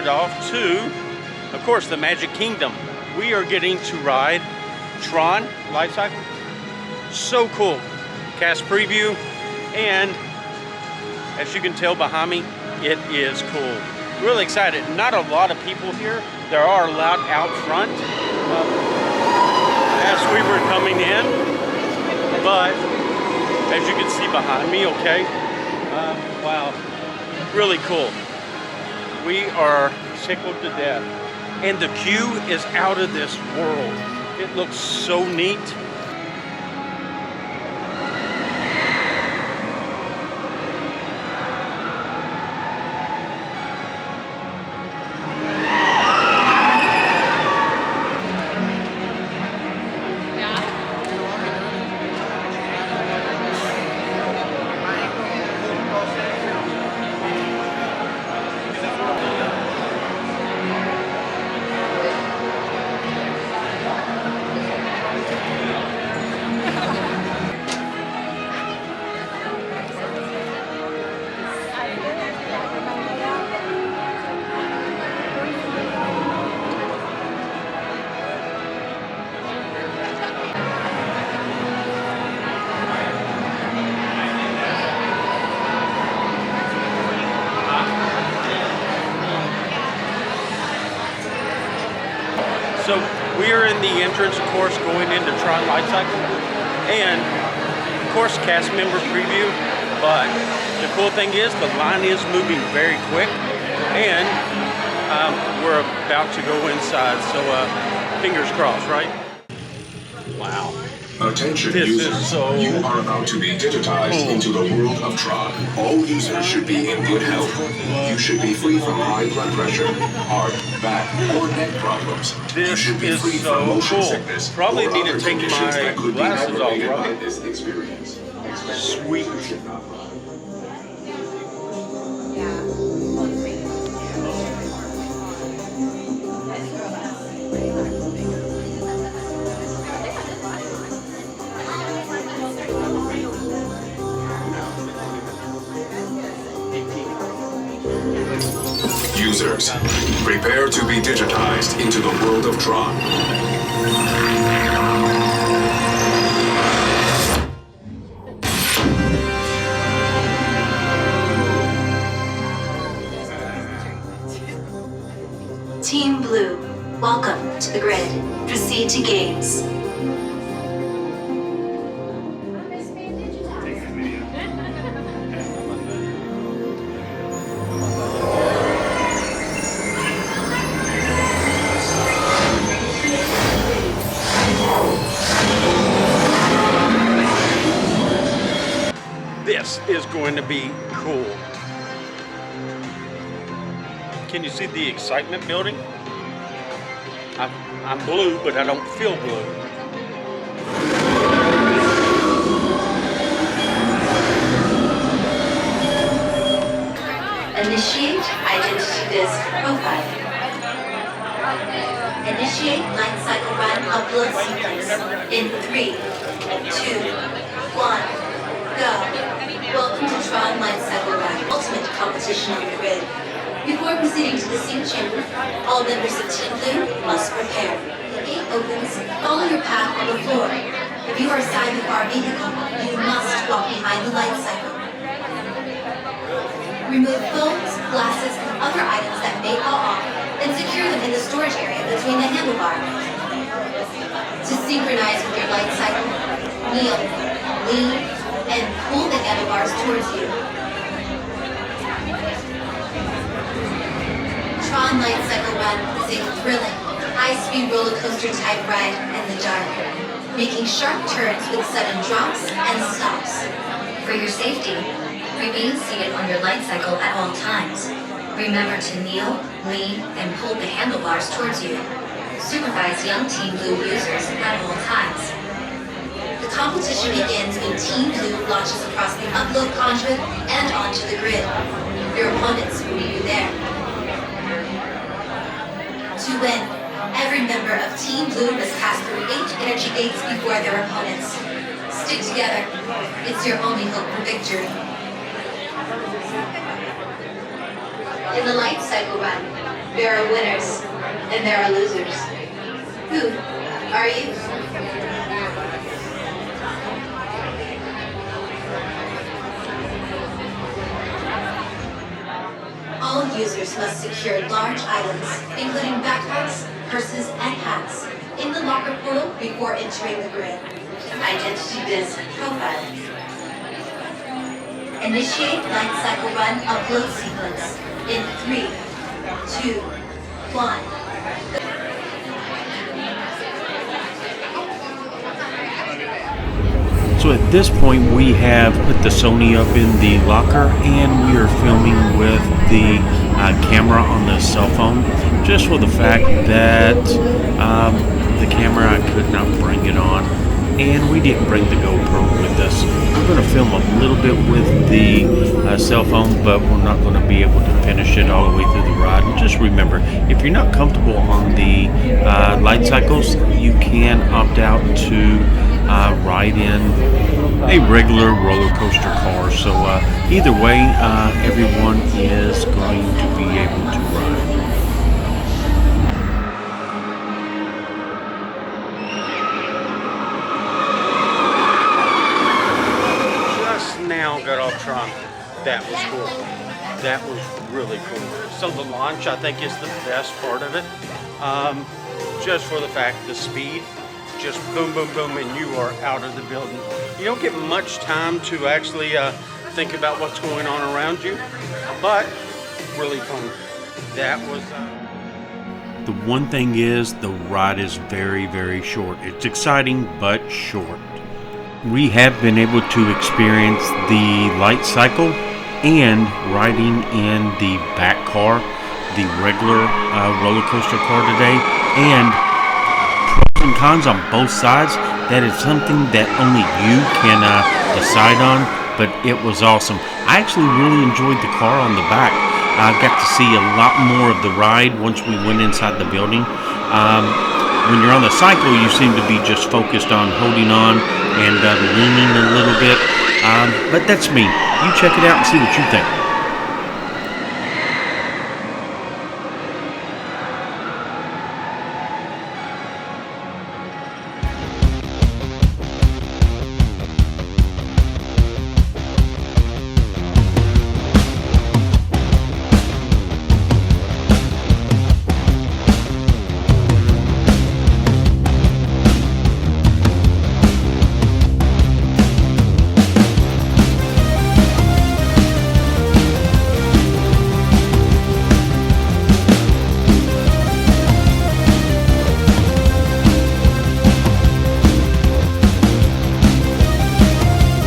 headed off to, of course, the Magic Kingdom. We are getting to ride TRON Lightcycle. So cool. Cast preview, and as you can tell behind me, it is cool. Really excited. Not a lot of people here. There are a lot out front as we were coming in, but as you can see behind me, okay, wow, really cool. We are tickled to death, and the queue is out of this world. It looks so neat. So we are in the entrance, of course, going into TRON Lightcycle, and of course, cast member preview. But the cool thing is, the line is moving very quick, and we're about to go inside. So fingers crossed, right? Wow. Attention This users, is so you are about to be digitized into the world of TRON. All users should be in good health. You should be free from high blood pressure, heart, back, or neck problems. You should be This free is from so motion cool. sickness Probably or need to other take conditions my that could be glasses off, aggravated by right? this experience. Sweet. Users, prepare to be digitized into the world of TRON. Team Blue, welcome to the grid. Proceed to games. This is going to be cool. Can you see the excitement building? I'm blue, but I don't feel blue. Initiate identity disk profile. Initiate Lightcycle run upload sequence in 3, 2, 1, go. Welcome to TRON Lightcycle run, ultimate competition on the grid. Before proceeding to the sync chamber, all members of Team Blue must prepare. The gate opens, follow your path on the floor. If you are assigned the car vehicle, you must walk behind the light cycle. Remove phones, glasses, and other items that may fall off, and secure them in the storage area between the handlebars. To synchronize with your light cycle, kneel, lean, and pull the handlebars towards you. TRON Lightcycle Run is a thrilling, high-speed roller coaster type ride in the dark, making sharp turns with sudden drops and stops. For your safety, remain seated on your light cycle at all times. Remember to kneel, lean, and pull the handlebars towards you. Supervise young Team Blue users at all times. The competition begins when Team Blue launches across the upload conduit and onto the grid. Your opponents will meet you there. To win, every member of Team Blue must pass through 8 energy gates before their opponents. Stick together. It's your only hope for victory. In the light cycle run, There are winners, and there are losers. Who are you? All users must secure large items, including backpacks, purses, and hats, in the locker portal before entering the grid. Identity-based profiling. Initiate light cycle run upload sequence in 3, 2, 1. So at this point we have put the Sony up in the locker and we are filming with the camera on the cell phone, just for the fact that the camera I could not bring it on and we didn't bring the GoPro with us. We're going to film a little bit with the cell phone, but we're not going to be able to finish it all the way through the ride. And just remember, if you're not comfortable on the light cycles, you can opt out to ride in a regular roller coaster car. So either way, everyone is going to be able to ride. Just now got off Tron. That was cool. That was really cool. So the launch, I think, is the best part of it. Just for the fact, the speed, just boom, boom, boom, and you are out of the building. You don't get much time to actually think about what's going on around you, but really fun. That was... The one thing is, the ride is very, very short. It's exciting, but short. We have been able to experience the light cycle and riding in the back car, the regular roller coaster car today, and pros and cons on both sides. That is something that only you can decide on, but it was awesome. I actually really enjoyed the car on the back. I got to see a lot more of the ride once we went inside the building. When you're on the cycle, you seem to be just focused on holding on and leaning a little bit, but that's me. You check it out and see what you think.